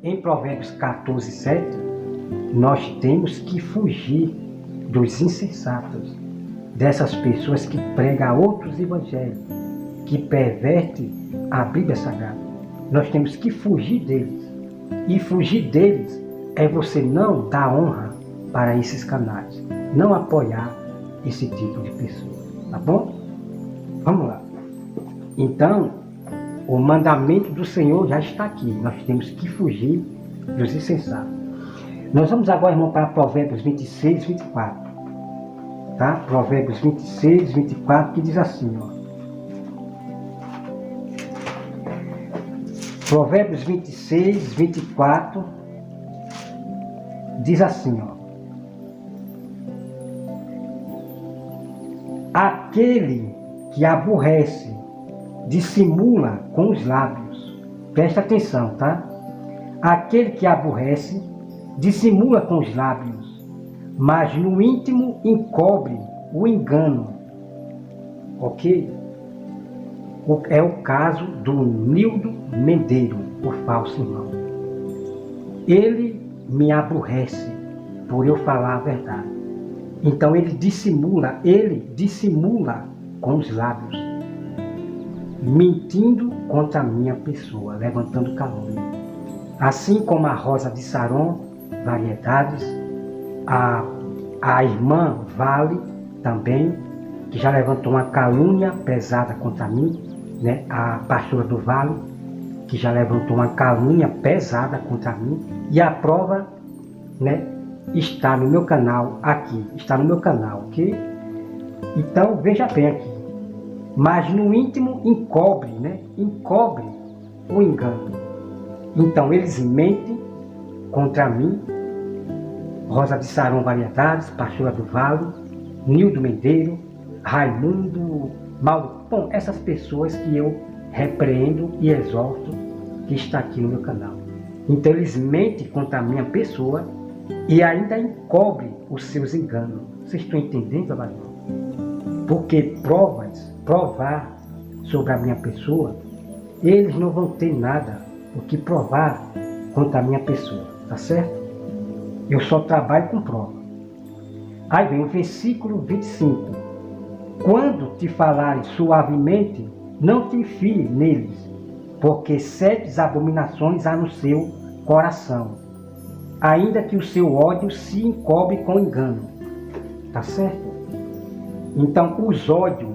em Provérbios 14, 7, nós temos que fugir dos insensatos, dessas pessoas que pregam outros evangelhos, que pervertem a Bíblia Sagrada. Nós temos que fugir deles. E fugir deles é você não dar honra para esses canais, não apoiar esse tipo de pessoa, tá bom? Vamos lá. Então, o mandamento do Senhor já está aqui. Nós temos que fugir dos insensatos. Nós vamos agora, irmão, para Provérbios 26, 24. Tá? Provérbios 26, 24, que diz assim, ó. Provérbios 26, 24, diz assim, ó. Aquele que aborrece, dissimula com os lábios. Presta atenção, tá? Aquele que aborrece, dissimula com os lábios, mas no íntimo encobre o engano. Ok? É o caso do Nildo Mendeiro, o falso irmão. Ele me aborrece por eu falar a verdade. Então ele dissimula com os lábios, mentindo contra a minha pessoa, levantando calúnia. Assim como a Rosa de Saron, Variedades, a irmã Vale também, que já levantou uma calúnia pesada contra mim, né? A pastora do Vale, que já levantou uma calúnia pesada contra mim, e a prova, né, está no meu canal aqui, está no meu canal, ok? Então veja bem aqui, mas no íntimo encobre, né? Encobre o engano. Então eles mentem contra mim, Rosa de Saron Variedades, pastora do Vale, Nildo Mendeiro, Raimundo, Mauro. Bom, essas pessoas que eu repreendo e exorto, que está aqui no meu canal. Então eles mentem contra a minha pessoa e ainda encobrem os seus enganos. Vocês estão entendendo, amados? Porque provar sobre a minha pessoa, eles não vão ter nada o que provar contra a minha pessoa, tá certo? Eu só trabalho com prova. Aí vem o versículo 25. Quando te falarem suavemente, não te enfie neles, porque 7 abominações há no seu coração, ainda que o seu ódio se encobre com engano. Tá certo? Então, os ódios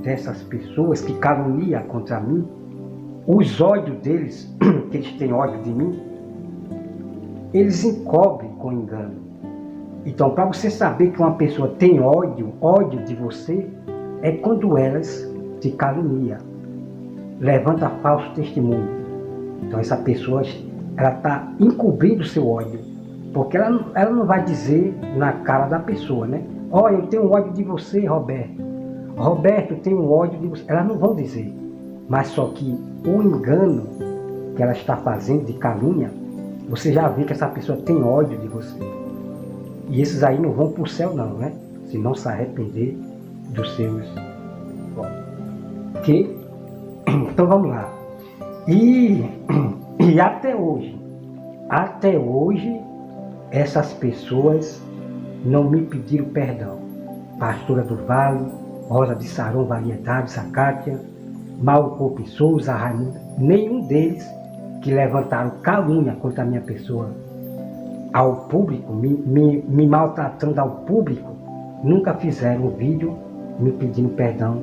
dessas pessoas que caluniam contra mim, os ódios deles, que eles têm ódio de mim, eles encobrem com engano. Então, para você saber que uma pessoa tem ódio de você, é quando elas te caluniam, levanta falso testemunho. Então, essa pessoa, ela está encobrindo o seu ódio, porque ela não vai dizer na cara da pessoa, né? Olha, eu tenho ódio de você, Roberto. Roberto, eu tenho ódio de você. Elas não vão dizer. Mas só que o engano que ela está fazendo de calúnia, você já vê que essa pessoa tem ódio de você. E esses aí não vão para o céu não, né? Se não se arrepender dos seus ódios. Ok? Então vamos lá. E até hoje, essas pessoas não me pediram perdão. Pastora do Vale, Rosa de Saron Variedades, a Cátia, Mauro Coupe Souza, Raimundo, nenhum deles que levantaram calúnia contra a minha pessoa ao público, me maltratando ao público, nunca fizeram um vídeo me pedindo perdão,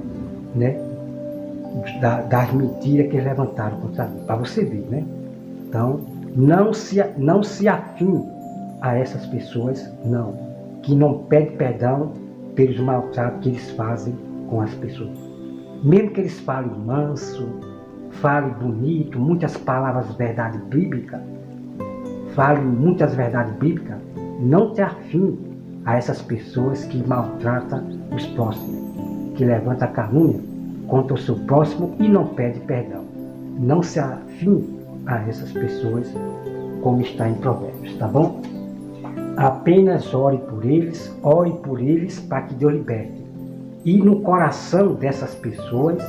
né, das mentiras que eles levantaram contra mim, para você ver, né? Então, não se afine a essas pessoas, não, que não pedem perdão pelos maltratos que eles fazem com as pessoas. Mesmo que eles falem manso, falem bonito, muitas palavras de verdade bíblica, falem muitas verdades bíblicas, não te afine a essas pessoas que maltratam os próximos, que levantam a calúnia contra o seu próximo e não pede perdão. Não se afine a essas pessoas, como está em Provérbios, tá bom? Apenas ore por eles para que Deus liberte. E no coração dessas pessoas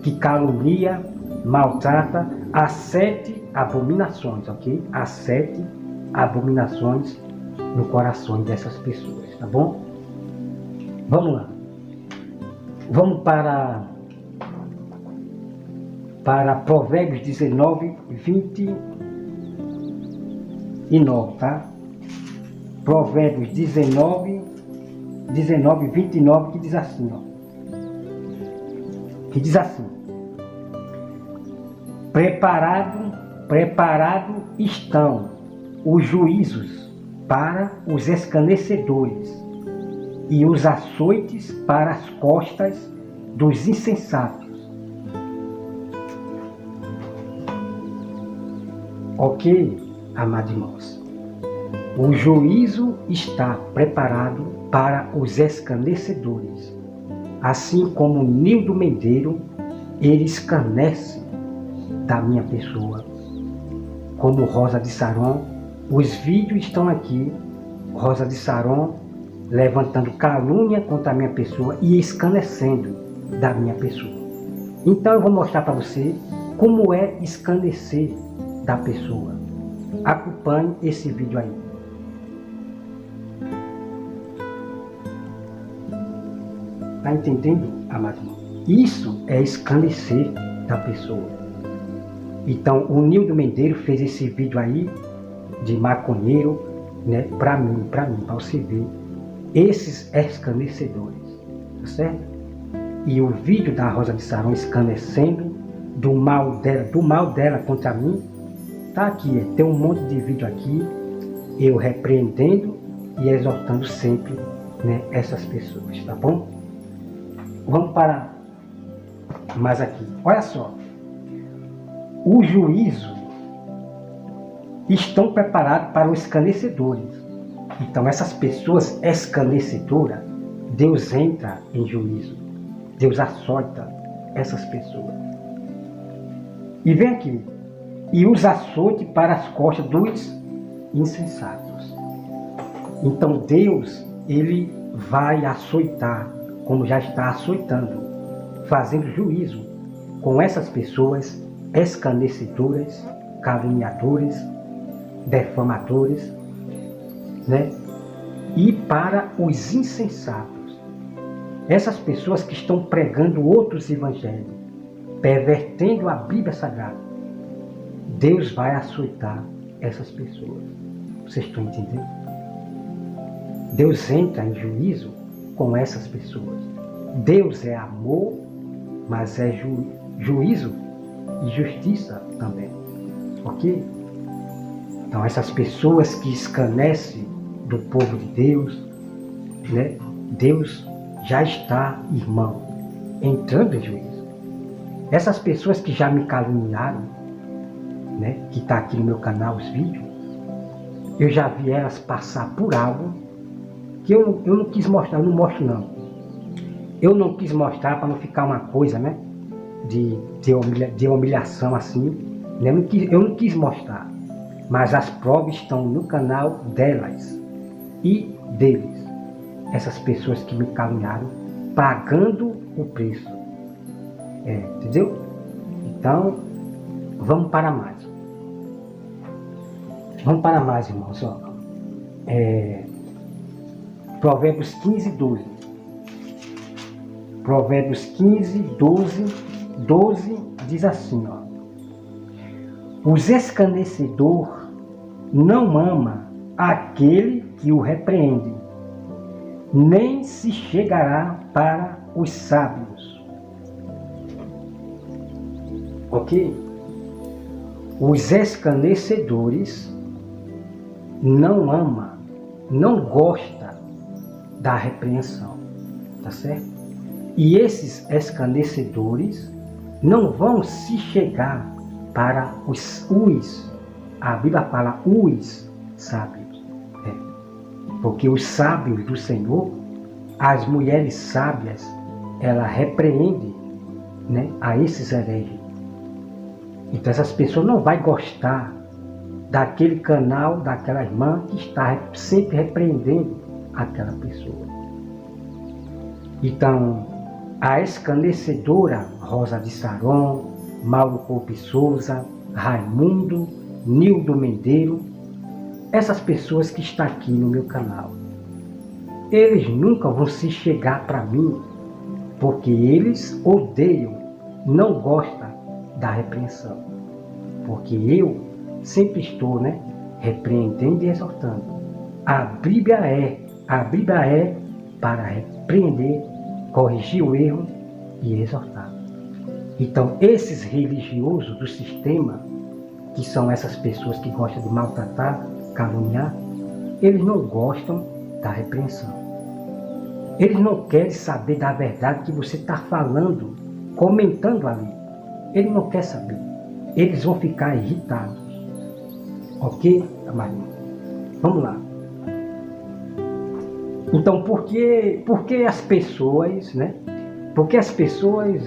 que calunia, maltrata, há 7 abominações, ok? Há 7 abominações no coração dessas pessoas, tá bom? Vamos lá. Vamos para Provérbios 19, 29, tá? Provérbios 19, 29, que diz assim, ó. Que diz assim: Preparado estão os juízos para os escarnecedores e os açoites para as costas dos insensatos. Ok, amados irmãos? O juízo está preparado para os escarnecedores. Assim como o ninho do mendeiro, ele escarnece da minha pessoa. Como Rosa de Saron, os vídeos estão aqui. Rosa de Saron levantando calúnia contra a minha pessoa e escarnecendo da minha pessoa. Então eu vou mostrar para você como é escarnecer da pessoa. Acompanhe esse vídeo aí. Está entendendo, amado irmão? Isso é escarnecer da pessoa. Então, o Nildo Mendeiro fez esse vídeo aí de maconheiro, né, para mim, para você ver esses escarnecedores, tá certo? E o vídeo da Rosa de Saron escarnecendo do mal dela contra mim, tá aqui, tem um monte de vídeo aqui, eu repreendendo e exortando sempre, né, essas pessoas, tá bom? Vamos para mais aqui. Olha só. O juízo estão preparados para os escarnecedores. Então, essas pessoas escarnecedoras, Deus entra em juízo. Deus açoita essas pessoas. E vem aqui. E os açoite para as costas dos insensatos. Então, Deus, ele vai açoitar, como já está açoitando, fazendo juízo com essas pessoas escarnecedoras, caluniadores, defamadores, né? E para os insensatos, essas pessoas que estão pregando outros evangelhos, pervertendo a Bíblia Sagrada, Deus vai açoitar essas pessoas. Vocês estão entendendo? Deus entra em juízo com essas pessoas. Deus é amor, mas é juízo e justiça também, ok? Então essas pessoas que escarnecem do povo de Deus, né? Deus já está, irmão, entrando em juízo. Essas pessoas que já me caluniaram, né? Que está aqui no meu canal os vídeos, eu já vi elas passar por algo que eu não quis mostrar, eu não mostro não. Eu não quis mostrar para não ficar uma coisa, né? De humilhação assim. Né? Eu não quis mostrar. Mas as provas estão no canal delas e deles. Essas pessoas que me caluniaram, pagando o preço. Entendeu? Então, vamos para mais. Vamos para mais, irmãos. Ó. Provérbios 15, 12. Provérbios 15, 12 diz assim, ó. Os escarnecedor não ama aquele que o repreende, nem se chegará para os sábios. Ok? Os escarnecedores não ama, não gosta da repreensão, tá certo? E esses escarnecedores não vão se chegar para os a Bíblia fala os sábios. Porque os sábios do Senhor, as mulheres sábias, ela repreende, né, a esses hereges. Então essas pessoas não vão gostar daquele canal, daquela irmã que está sempre repreendendo aquela pessoa. Então, a escarnecedora Rosa de Saron, Mauro Coupe Souza, Raimundo, Nildo Mendeiro, essas pessoas que estão aqui no meu canal. Eles nunca vão se chegar para mim, porque eles odeiam, não gostam da repreensão. Porque eu sempre estou, repreendendo e exortando. A Bíblia é para repreender, corrigir o erro e exortar. Então, esses religiosos do sistema, que são essas pessoas que gostam de maltratar, caluniar, eles não gostam da repreensão. Eles não querem saber da verdade que você está falando, comentando ali. Eles não querem saber. Eles vão ficar irritados. Ok, amarinho? Vamos lá. Então, por que as pessoas, Porque as pessoas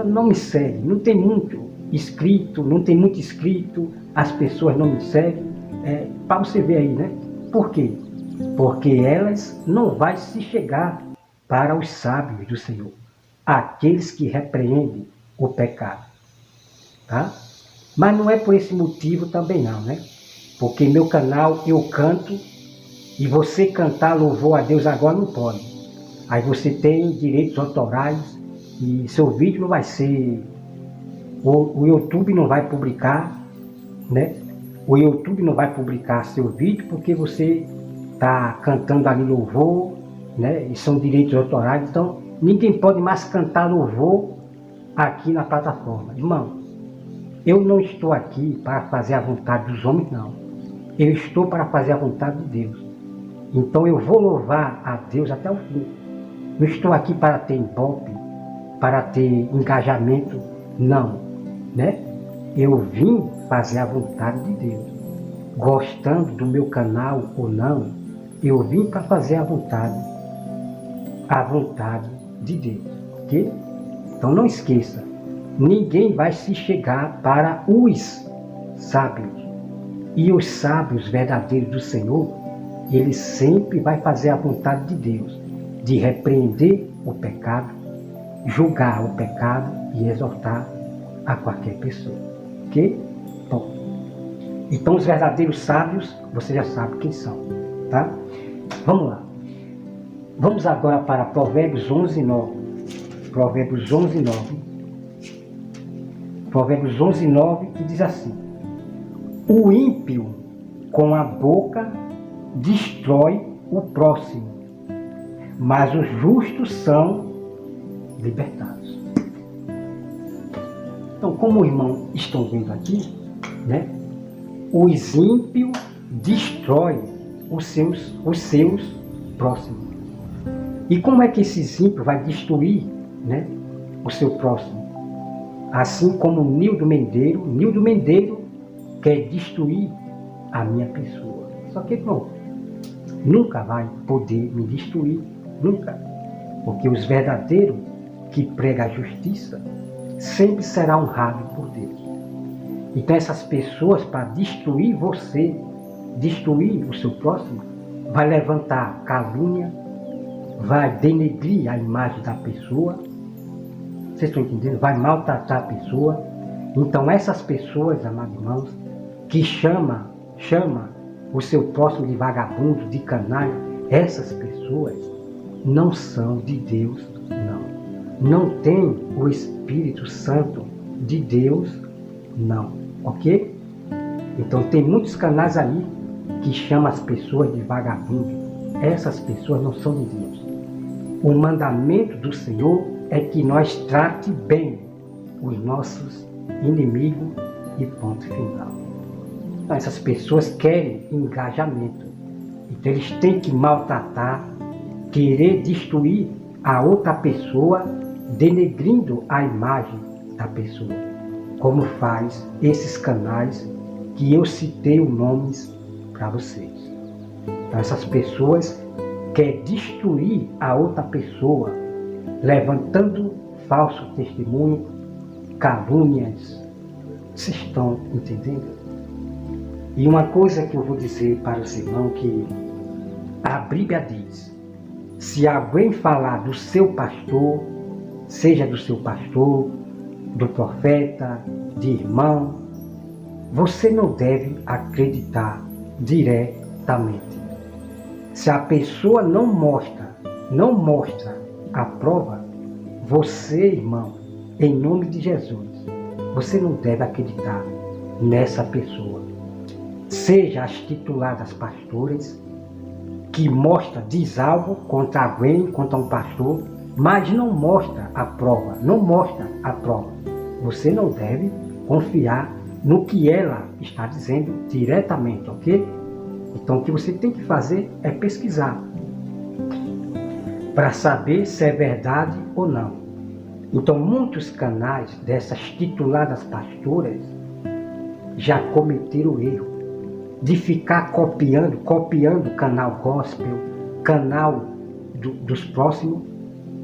não me seguem, não tem muito inscrito, as pessoas não me seguem. Para você ver aí, Por quê? Porque elas não vão se chegar para os sábios do Senhor, aqueles que repreendem o pecado. Tá? Mas não é por esse motivo também não, Porque meu canal eu canto, e você cantar louvor a Deus agora não pode. Aí você tem direitos autorais e seu vídeo não vai ser... O YouTube não vai publicar, O YouTube não vai publicar seu vídeo porque você está cantando ali louvor, E são direitos autorais. Então, ninguém pode mais cantar louvor aqui na plataforma. Irmão, eu não estou aqui para fazer a vontade dos homens, não. Eu estou para fazer a vontade de Deus. Então eu vou louvar a Deus até o fim. Não estou aqui para ter ibope, para ter engajamento, não. Eu vim fazer a vontade de Deus. Gostando do meu canal ou não, eu vim para fazer a vontade de Deus. Ok? Então não esqueça, ninguém vai se chegar para os sábios. E os sábios verdadeiros do Senhor, ele sempre vai fazer a vontade de Deus, de repreender o pecado, julgar o pecado e exortar a qualquer pessoa. Ok? Bom, então os verdadeiros sábios, você já sabe quem são, tá? Vamos lá. Vamos agora para Provérbios 11:9. Provérbios 11:9. Provérbios 11:9, que diz assim: o ímpio com a boca destrói o próximo, mas os justos são libertados. Então, como os irmãos estão vendo aqui, os ímpios destroem os seus próximos. E como é que esses ímpios vai destruir, o seu próximo? Assim como Nildo Mendeiro quer destruir a minha pessoa. Só que pronto, nunca vai poder me destruir, nunca. Porque os verdadeiros que pregam a justiça sempre será honrado por Deus. Então essas pessoas, para destruir você, destruir o seu próximo, vai levantar calúnia, vai denegrir a imagem da pessoa. Vocês estão entendendo? Vai maltratar a pessoa. Então essas pessoas, amados irmãos, que chama o seu próximo de vagabundo, de canalha, essas pessoas não são de Deus, não. Não tem o Espírito Santo de Deus, não. Ok? Então tem muitos canais aí que chamam as pessoas de vagabundo. Essas pessoas não são de Deus. O mandamento do Senhor é que nós trate bem os nossos inimigos e ponto final. Então, essas pessoas querem engajamento. Então eles têm que maltratar, querer destruir a outra pessoa, denegrindo a imagem da pessoa. Como faz esses canais que eu citei os nomes para vocês. Então essas pessoas querem destruir a outra pessoa, levantando falso testemunho, calúnias. Vocês estão entendendo? E uma coisa que eu vou dizer para os irmãos, que a Bíblia diz: se alguém falar do seu pastor, seja do seu pastor, do profeta, de irmão, você não deve acreditar diretamente. Se a pessoa não mostra a prova, você, irmão, em nome de Jesus, você não deve acreditar nessa pessoa. Seja as tituladas pastoras, que diz algo contra alguém, contra um pastor, mas não mostra a prova, Você não deve confiar no que ela está dizendo diretamente, ok? Então o que você tem que fazer é pesquisar, para saber se é verdade ou não. Então muitos canais dessas tituladas pastoras já cometeram o erro de ficar copiando o canal gospel, canal dos próximos,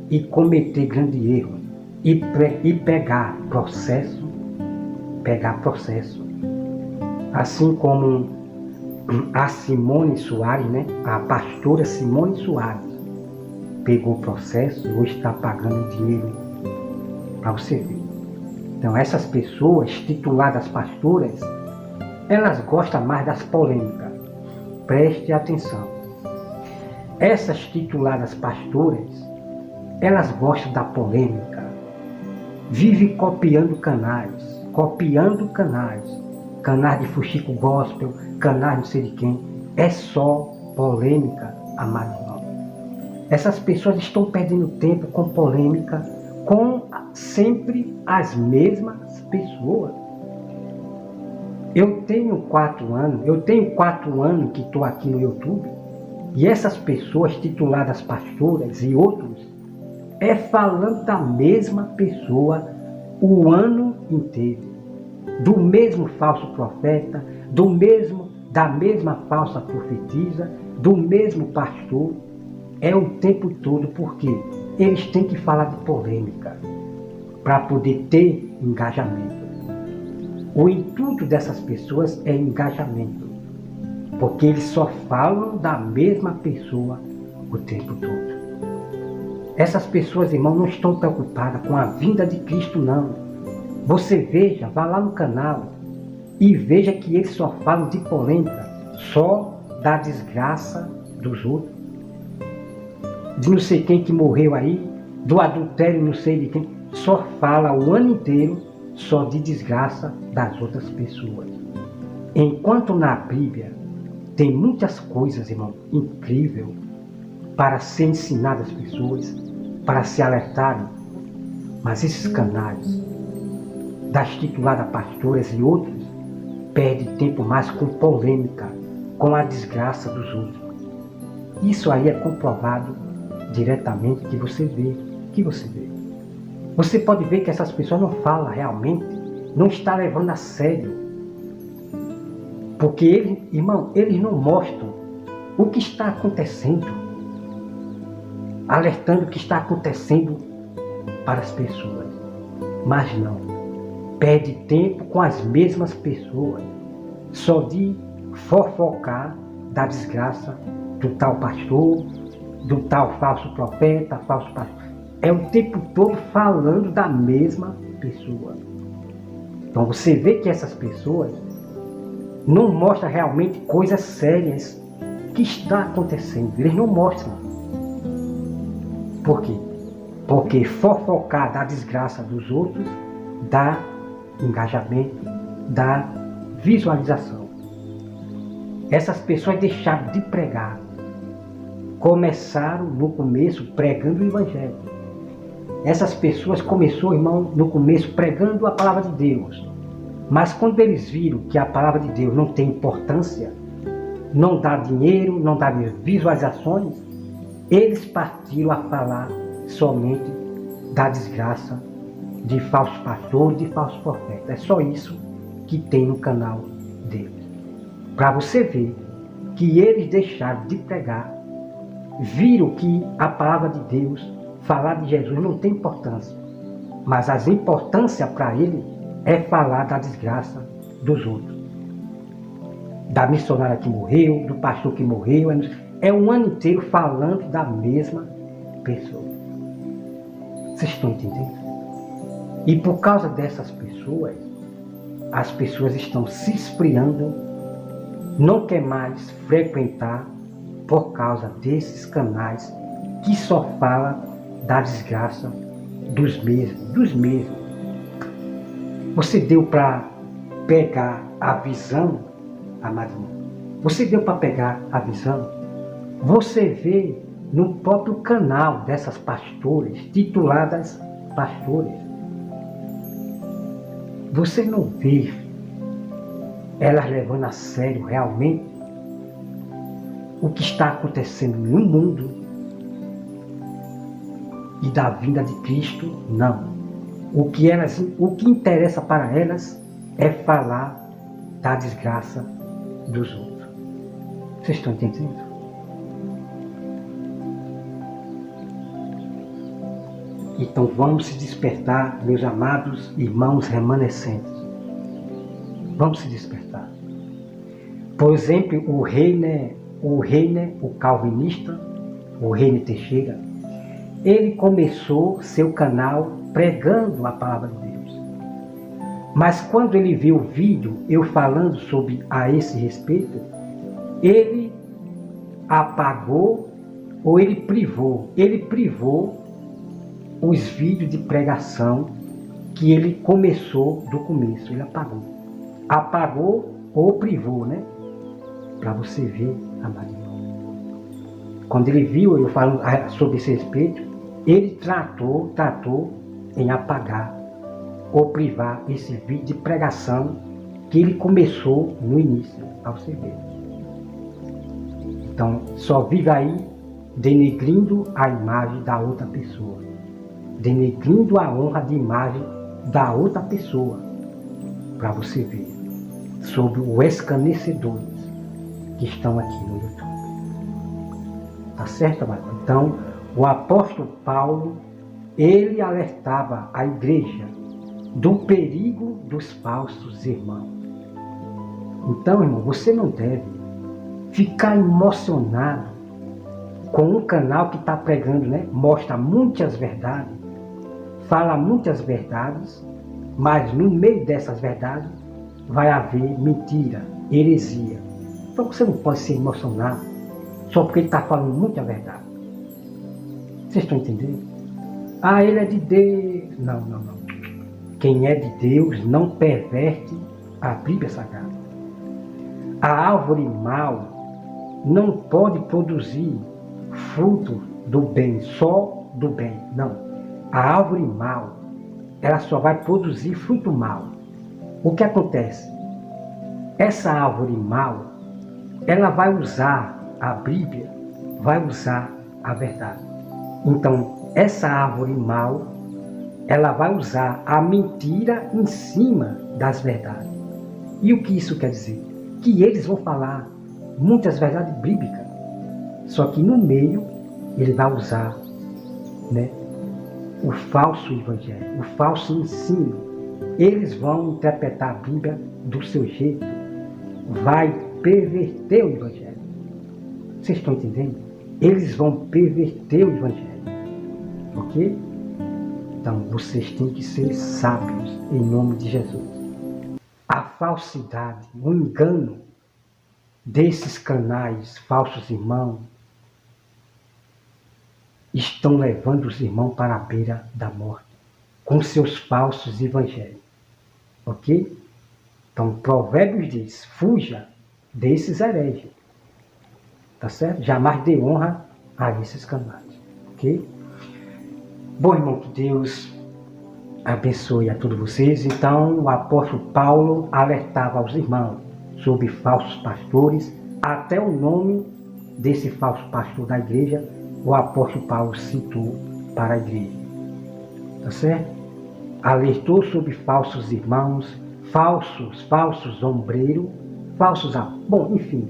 e cometer grande erro e pegar processo. Assim como a Simone Soares, né? A pastora Simone Soares pegou processo e hoje está pagando dinheiro para você ver. Então essas pessoas tituladas pastoras, elas gostam mais das polêmicas. Preste atenção. Essas tituladas pastoras, elas gostam da polêmica. Vive copiando canais de fuxico gospel, canais não sei de quem. É só polêmica, amado irmão. Essas pessoas estão perdendo tempo com polêmica, com sempre as mesmas pessoas. Eu tenho 4 anos que estou aqui no YouTube, e essas pessoas tituladas pastoras e outros, falando da mesma pessoa o ano inteiro, do mesmo falso profeta, da mesma falsa profetisa, do mesmo pastor, o tempo todo, porque eles têm que falar de polêmica para poder ter engajamento. O intuito dessas pessoas é engajamento, porque eles só falam da mesma pessoa o tempo todo. Essas pessoas, irmão, não estão preocupadas com a vinda de Cristo, não. Você veja, vá lá no canal e veja que eles só falam de polêmica, só da desgraça dos outros, de não sei quem que morreu aí, do adultério não sei de quem. Só fala o ano inteiro só de desgraça das outras pessoas. Enquanto na Bíblia tem muitas coisas, irmão, incríveis para ser ensinado às pessoas, para se alertarem, mas esses canais das tituladas pastoras e outros perdem tempo mais com polêmica, com a desgraça dos outros. Isso aí é comprovado diretamente que você vê. Você pode ver que essas pessoas não falam realmente, não está levando a sério. Porque eles não mostram o que está acontecendo, alertando o que está acontecendo para as pessoas. Mas não, perde tempo com as mesmas pessoas, só de fofocar da desgraça do tal pastor, do tal falso profeta, falso pastor. É o tempo todo falando da mesma pessoa. Então você vê que essas pessoas não mostram realmente coisas sérias que está acontecendo. Eles não mostram. Por quê? Porque fofocar da desgraça dos outros dá engajamento, dá visualização. Essas pessoas deixaram de pregar. Começaram no começo pregando o Evangelho. Essas pessoas começaram, irmão, no começo pregando a palavra de Deus. Mas quando eles viram que a palavra de Deus não tem importância, não dá dinheiro, não dá visualizações, eles partiram a falar somente da desgraça de falsos pastores, de falsos profetas. É só isso que tem no canal deles. Para você ver que eles deixaram de pregar, viram que a palavra de Deus, falar de Jesus não tem importância, mas a importância para ele é falar da desgraça dos outros. Da missionária que morreu, do pastor que morreu, é um ano inteiro falando da mesma pessoa. Vocês estão entendendo? E por causa dessas pessoas, as pessoas estão se esfriando, não quer mais frequentar por causa desses canais que só fala da desgraça dos mesmos. Você deu para pegar a visão, amado irmão? Você deu para pegar a visão? Você vê no próprio canal dessas pastoras, tituladas pastores. Você não vê elas levando a sério realmente o que está acontecendo no mundo e da vinda de Cristo? Não. O que interessa para elas é falar da desgraça dos outros. Vocês estão entendendo? Então vamos se despertar, meus amados irmãos remanescentes. Vamos se despertar. Por exemplo, o Reiner, o calvinista, o Reiner Teixeira, ele começou seu canal pregando a palavra de Deus. Mas quando ele viu o vídeo, eu falando sobre a esse respeito, ele apagou ou ele privou os vídeos de pregação que ele começou do começo. Ele apagou ou privou, né? Para você ver, amado. Quando ele viu eu falando sobre esse respeito, ele tratou em apagar ou privar esse vídeo de pregação que ele começou no início, para você ver. Então, só vive aí denegrindo a imagem da outra pessoa, denegrindo a honra de imagem da outra pessoa, para você ver, sobre os escarnecedores que estão aqui no YouTube. Tá certo, amado? Então, o apóstolo Paulo, ele alertava a igreja do perigo dos falsos irmãos. Então, irmão, você não deve ficar emocionado com um canal que está pregando, né? Mostra muitas verdades, fala muitas verdades, mas no meio dessas verdades vai haver mentira, heresia. Então você não pode se emocionar só porque ele está falando muita verdade. Vocês estão entendendo? Ah, ele é de Deus. Não. Quem é de Deus não perverte a Bíblia Sagrada. A árvore mal não pode produzir fruto do bem, só do bem. Não. A árvore mal, ela só vai produzir fruto mal. O que acontece? Essa árvore mal, ela vai usar a Bíblia, vai usar a verdade. Então, essa árvore mal, ela vai usar a mentira em cima das verdades. E o que isso quer dizer? Que eles vão falar muitas verdades bíblicas, só que no meio ele vai usar, né, o falso evangelho, o falso ensino. Eles vão interpretar a Bíblia do seu jeito, vai perverter o evangelho. Vocês estão entendendo? Eles vão perverter o evangelho, ok? Então vocês têm que ser sábios em nome de Jesus. A falsidade, o engano desses canais falsos irmãos estão levando os irmãos para a beira da morte com seus falsos evangelhos, ok? Então Provérbios diz: fuja desses hereges, tá certo? Jamais dê honra a esses canais, ok? Bom, irmão, que Deus abençoe a todos vocês. Então, o apóstolo Paulo alertava aos irmãos sobre falsos pastores. Até o nome desse falso pastor da igreja, o apóstolo Paulo citou para a igreja. Tá certo? Alertou sobre falsos irmãos, falsos ombreiros, bom, enfim.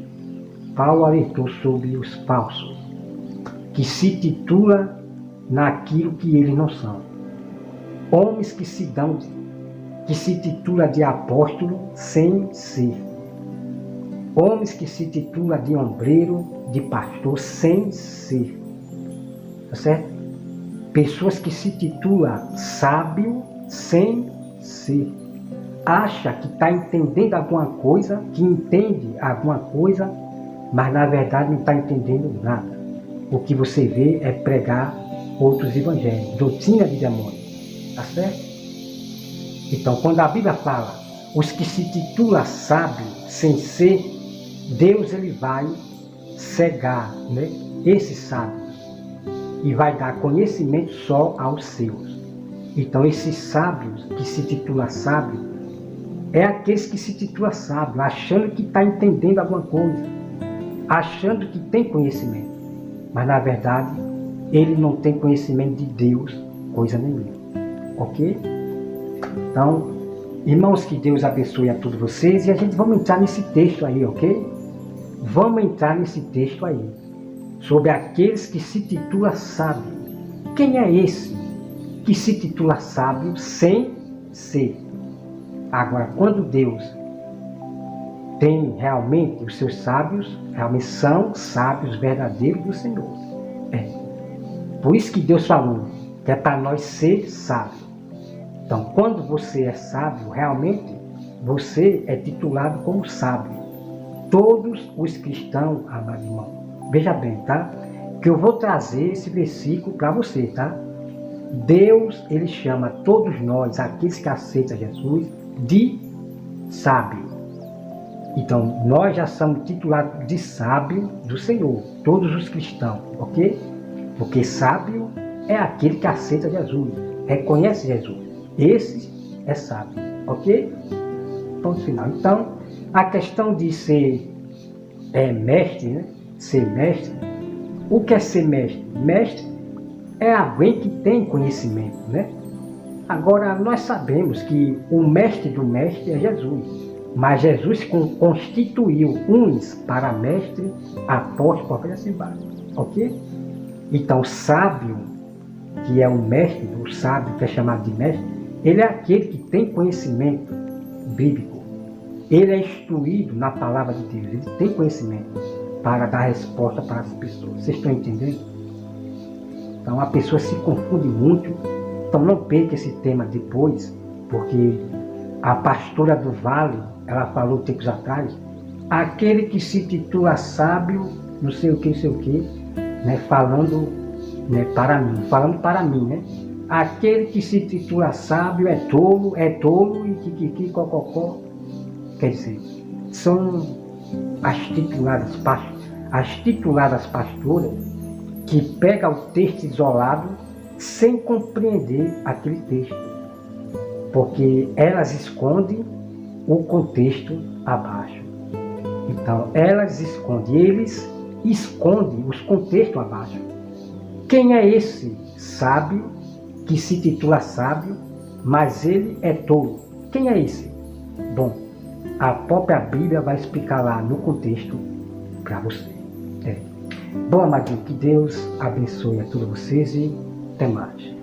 Paulo alertou sobre os falsos, que se titula naquilo que eles não são. Homens que se titula de apóstolo sem ser. Homens que se titula de ombreiro, de pastor sem ser. Tá certo? Pessoas que se titula sábio sem ser. acha que está entendendo alguma coisa, que entende alguma coisa, mas na verdade não está entendendo nada. O que você vê é pregar outros evangelhos, doutrina de demônios. Tá certo? Então, quando a Bíblia fala, os que se titulam sábios sem ser, Deus ele vai cegar, né, esses sábios e vai dar conhecimento só aos seus. Então, esses sábios que se titulam sábios é aqueles que se titulam sábios, achando que está entendendo alguma coisa, achando que tem conhecimento, mas na verdade ele não tem conhecimento de Deus, coisa nenhuma. Ok? Então, irmãos, que Deus abençoe a todos vocês e a gente vamos entrar nesse texto aí, ok? Vamos entrar nesse texto aí, sobre aqueles que se titulam sábio. Quem é esse que se titula sábio sem ser? Agora, quando Deus tem realmente os seus sábios, realmente são sábios verdadeiros do Senhor. Por isso que Deus falou que é para nós ser sábios. Então, quando você é sábio, realmente você é titulado como sábio. Todos os cristãos, amado irmão, veja bem, tá? Que eu vou trazer esse versículo para você, tá? Deus, ele chama todos nós, aqueles que aceitam Jesus, de sábio. Então, nós já somos titulados de sábio do Senhor, todos os cristãos, ok? Porque sábio é aquele que aceita Jesus, reconhece Jesus. Esse é sábio, ok? Ponto final. Então, a questão de ser mestre, né? Ser mestre, o que é ser mestre? Mestre é alguém que tem conhecimento, né? Agora, nós sabemos que o mestre do mestre é Jesus, mas Jesus constituiu uns para mestre, apóstolo, profeta, assim vai, ok? Então, o sábio, que é o mestre, o sábio que é chamado de mestre, ele é aquele que tem conhecimento bíblico. Ele é instruído na palavra de Deus, ele tem conhecimento para dar resposta para as pessoas. Vocês estão entendendo? Então, a pessoa se confunde muito. Então, não perca esse tema depois, porque a pastora do Vale, ela falou tempos atrás, aquele que se titula sábio, não sei o que, né, falando, né, para mim, né? Aquele que se titula sábio é tolo e cococó. Quer dizer, são as tituladas pastoras que pegam o texto isolado sem compreender aquele texto, porque elas escondem o contexto abaixo. Então, eles escondem os contextos abaixo. Quem é esse sábio que se titula sábio, mas ele é tolo? Quem é esse? Bom, a própria Bíblia vai explicar lá no contexto para você. Bom, amadinho, que Deus abençoe a todos vocês e até mais.